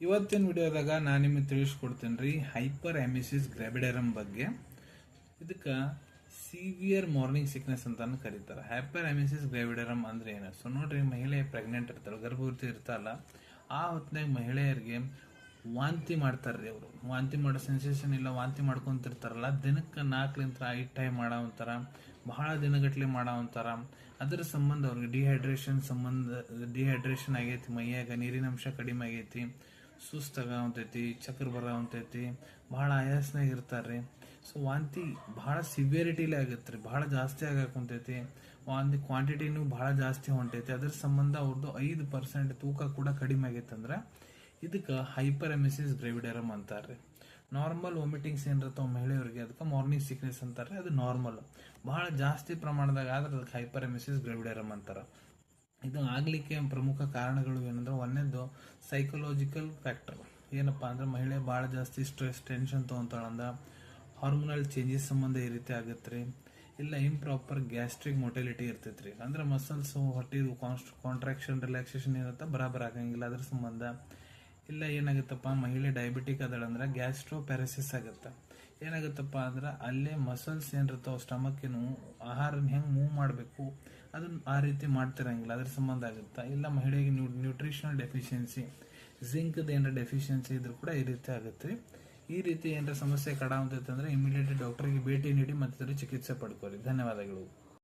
ಇವತ್ತಿನ ವಿಡಿಯೋದಾಗ ನಾನು ನಿಮಗೆ ತಿಳಿಸ್ಕೊಡ್ತೇನೆ ರೀ ಹೈಪರ್ ಎಮಿಸಿಸ್ ಗ್ರಾವಿಡರಮ್ ಬಗ್ಗೆ. ಇದಕ್ಕೆ ಸಿವಿಯರ್ ಮಾರ್ನಿಂಗ್ ಸಿಕ್ನೆಸ್ ಅಂತಾನು ಕರೀತಾರೆ. ಹೈಪರ್ ಎಮಿಸಿಸ್ ಗ್ರಾವಿಡರಮ್ ಅಂದ್ರೆ ಏನು? ಸೊ ನೋಡ್ರಿ, ಮಹಿಳೆ ಪ್ರೆಗ್ನೆಂಟ್ ಇರ್ತಾಳೆ, ಗರ್ಭವತಿ ಇರ್ತಾರಲ್ಲ, ಆ ಹೊತ್ತಿನಾಗ ಮಹಿಳೆಯರಿಗೆ ವಾಂತಿ ಮಾಡ್ತಾರ್ರಿ. ಅವರು ವಾಂತಿ ಮಾಡೋ ಸೆನ್ಸೇಷನ್ ಇಲ್ಲ, ವಾಂತಿ ಮಾಡ್ಕೊಂತಿರ್ತಾರಲ್ಲ, ದಿನಕ್ಕೆ 4-5 ಟೈಮ್ ಮಾಡಾವಂತಾರ, ಬಹಳ ದಿನಗಟ್ಲೆ ಮಾಡಾವಂತಾರ. ಅದರ ಸಂಬಂಧ ಅವ್ರಿಗೆ ಡಿಹೈಡ್ರೇಷನ್ ಆಗೈತಿ, ಮೈಯಾಗ ನೀರಿನ ಅಂಶ ಕಡಿಮೆ ಆಗೈತಿ, ಸುಸ್ತಾಗತೈತಿ, ಚಕ್ರ ಬರತೈತಿ, ಬಹಳ ಆಯಾಸನಾಗ ಇರ್ತಾರ್ರಿ. ಸೊ ವಾಂತಿ ಬಹಳ ಸಿವಿಯರಿಟಿಲಿ ಆಗತ್ತೆ ರೀ, ಬಹಳ ಜಾಸ್ತಿ ಆಗಕುಂತೈತಿ. ವಾಂತಿ ಕ್ವಾಂಟಿಟಿನೂ ಬಹಳ ಜಾಸ್ತಿ ಹೊಂಟೈತಿ. ಅದ್ರ ಸಂಬಂಧ ಅವ್ರದ್ದು 5% ತೂಕ ಕೂಡ ಕಡಿಮೆ ಆಗೈತೆ ಅಂದ್ರೆ ಇದಕ್ಕೆ ಹೈಪರ್ ಎಮಿಸಿಸ್ ಗ್ರಾವಿಡರಮ್ ಅಂತಾರ್ರಿ. ನಾರ್ಮಲ್ ವಾಮಿಟಿಂಗ್ಸ್ ಏನಿರ್ತಾವ ಮಹಿಳೆಯರಿಗೆ, ಅದಕ್ಕೆ ಮಾರ್ನಿಂಗ್ ಸಿಕ್ನೆಸ್ ಅಂತಾರೆ. ಅದು ನಾರ್ಮಲ್. ಬಹಳ ಜಾಸ್ತಿ ಪ್ರಮಾಣದಾಗ ಆದ್ರೆ ಅದಕ್ಕೆ ಹೈಪರ್ ಎಮಿಸಿಸ್ ಗ್ರಾವಿಡರಮ್ ಅಂತಾರ. ಇದು ಆಗ್ಲಿಕ್ಕೆ ಪ್ರಮುಖ ಕಾರಣಗಳು ಏನಂದ್ರೆ, ಒಂದೇದು ಸೈಕಲಾಜಿಕಲ್ ಫ್ಯಾಕ್ಟರ್. ಏನಪ್ಪಾ ಅಂದ್ರೆ, ಮಹಿಳೆ ಬಹಳ ಜಾಸ್ತಿ ಸ್ಟ್ರೆಸ್, ಟೆನ್ಷನ್ ತಗೊಂತಾಳಂದ ಹಾರ್ಮೋನಲ್ ಚೇಂಜಸ್ ಸಂಬಂಧ ಈ ರೀತಿ ಆಗತ್ತೆ ರೀ. ಇಲ್ಲ ಇಂಪ್ರಾಪರ್ ಗ್ಯಾಸ್ಟ್ರಿಕ್ ಮೊಟಿಲಿಟಿ ಇರ್ತೈತ್ರಿ, ಅಂದ್ರೆ ಮಸಲ್ಸ್ ಹೊಟ್ಟಿದು ಕಾಂಟ್ರಾಕ್ಷನ್ ರಿಲ್ಯಾಕ್ಸೇಷನ್ ಏನತ್ತ ಬರಾಬರ್ ಆಗಂಗಿಲ್ಲ, ಅದ್ರ ಸಂಬಂಧ. ಇಲ್ಲ ಏನಾಗುತ್ತಪ್ಪ, ಮಹಿಳೆ ಡಯಾಬಿಟಿಕ್ ಅದಳಂದ್ರೆ ಗ್ಯಾಸ್ಟ್ರೋ ಪ್ಯಾರಸಿಸ್ ಆಗುತ್ತೆ. ಏನಾಗುತ್ತಪ್ಪ ಅಂದ್ರೆ ಅಲ್ಲೇ ಮಸಲ್ಸ್ ಏನಿರ್ತಾವ ಸ್ಟಮಕ್ಕಿನು ಆಹಾರನ ಹೆಂಗೆ ಮೂವ್ ಮಾಡಬೇಕು ಅದನ್ನ ಆ ರೀತಿ ಮಾಡ್ತಿರಂಗಿಲ್ಲ, ಅದ್ರ ಸಂಬಂಧ ಆಗುತ್ತೆ. ಇಲ್ಲ ಮಹಿಳೆಗೆ ನ್ಯೂಟ್ರಿಷನಲ್ ಡೆಫಿಷಿಯನ್ಸಿ, ಜಿಂಕ್ದ ಏನಾರ ಡೆಫಿಷಿಯನ್ಸಿ ಇದ್ರೂ ಕೂಡ ಈ ರೀತಿ ಆಗುತ್ತೆ. ಈ ರೀತಿ ಏನಾರ ಸಮಸ್ಯೆ ಕಾಡಾವಂತೈತೆ ಅಂದ್ರೆ ಇಮಿಡಿಯೇಟ್ಲಿ ಡಾಕ್ಟರ್ಗೆ ಭೇಟಿ ನೀಡಿ ಮತ್ತೆ ಚಿಕಿತ್ಸೆ ಪಡ್ಕೋರಿ. ಧನ್ಯವಾದಗಳು.